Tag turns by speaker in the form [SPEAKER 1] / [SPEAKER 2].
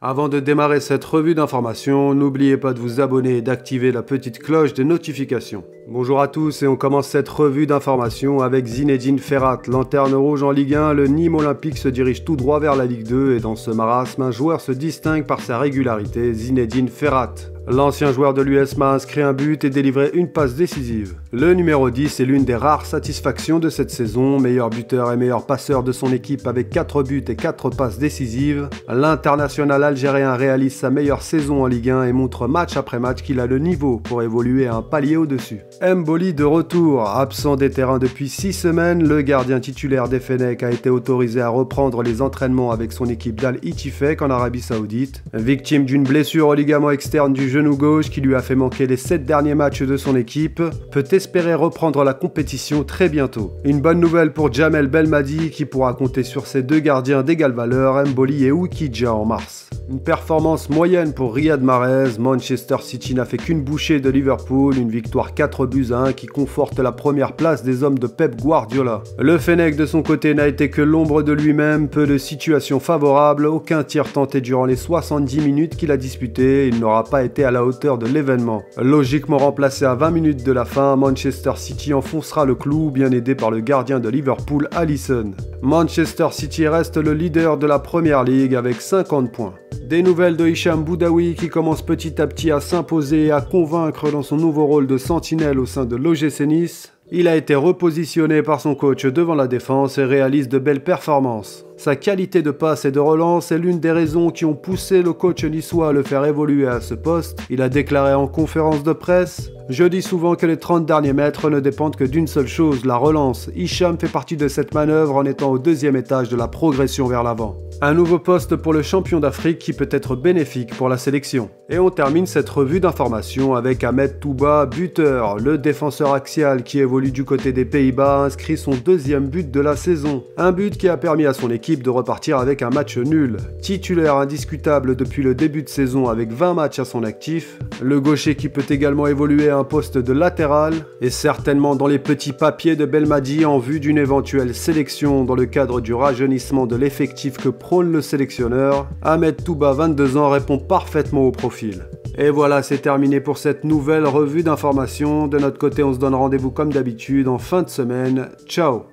[SPEAKER 1] Avant de démarrer cette revue d'information, n'oubliez pas de vous abonner et d'activer la petite cloche des notifications. Bonjour à tous et on commence cette revue d'information avec Zinedine Ferrat. Lanterne rouge en Ligue 1, le Nîmes Olympique se dirige tout droit vers la Ligue 2 et dans ce marasme, un joueur se distingue par sa régularité, Zinedine Ferrat. L'ancien joueur de l'USMA a inscrit un but et délivré une passe décisive. Le numéro 10 est l'une des rares satisfactions de cette saison, meilleur buteur et meilleur passeur de son équipe avec 4 buts et 4 passes décisives. L'international algérien réalise sa meilleure saison en Ligue 1 et montre match après match qu'il a le niveau pour évoluer à un palier au-dessus. Mboli de retour, absent des terrains depuis 6 semaines, le gardien titulaire des Fennecs a été autorisé à reprendre les entraînements avec son équipe d'Al-Itifek en Arabie Saoudite. Victime d'une blessure au ligament externe du genou gauche qui lui a fait manquer les 7 derniers matchs de son équipe, peut espérer reprendre la compétition très bientôt. Une bonne nouvelle pour Jamel Belmadi qui pourra compter sur ses 2 gardiens d'égale valeur, Mboli et Oukidja en mars. Une performance moyenne pour Riyad Mahrez, Manchester City n'a fait qu'une bouchée de Liverpool, une victoire 4-1 qui conforte la première place des hommes de Pep Guardiola. Le Fennec de son côté n'a été que l'ombre de lui-même, peu de situations favorables, aucun tir tenté durant les 70 minutes qu'il a disputé, il n'aura pas été à la hauteur de l'événement. Logiquement remplacé à 20 minutes de la fin, Manchester City enfoncera le clou, bien aidé par le gardien de Liverpool, Alisson. Manchester City reste le leader de la Premier League avec 50 points. Des nouvelles de Hicham Boudaoui qui commence petit à petit à s'imposer et à convaincre dans son nouveau rôle de sentinelle au sein de l'OGC Nice. Il a été repositionné par son coach devant la défense et réalise de belles performances. Sa qualité de passe et de relance est l'une des raisons qui ont poussé le coach niçois à le faire évoluer à ce poste. Il a déclaré en conférence de presse « Je dis souvent que les 30 derniers mètres ne dépendent que d'une seule chose, la relance. Hicham fait partie de cette manœuvre en étant au 2e étage de la progression vers l'avant. » Un nouveau poste pour le champion d'Afrique qui peut être bénéfique pour la sélection. Et on termine cette revue d'information avec Ahmed Touba, buteur. Le défenseur axial qui évolue du côté des Pays-Bas a inscrit son 2e but de la saison. Un but qui a permis à son équipe de repartir avec un match nul. Titulaire indiscutable depuis le début de saison avec 20 matchs à son actif, le gaucher qui peut également évoluer à un poste de latéral est certainement dans les petits papiers de Belmadi en vue d'une éventuelle sélection dans le cadre du rajeunissement de l'effectif que prône le sélectionneur. Ahmed Touba, 22 ans, répond parfaitement au profil. Et voilà, c'est terminé pour cette nouvelle revue d'information. De notre côté, on se donne rendez-vous comme d'habitude en fin de semaine. Ciao!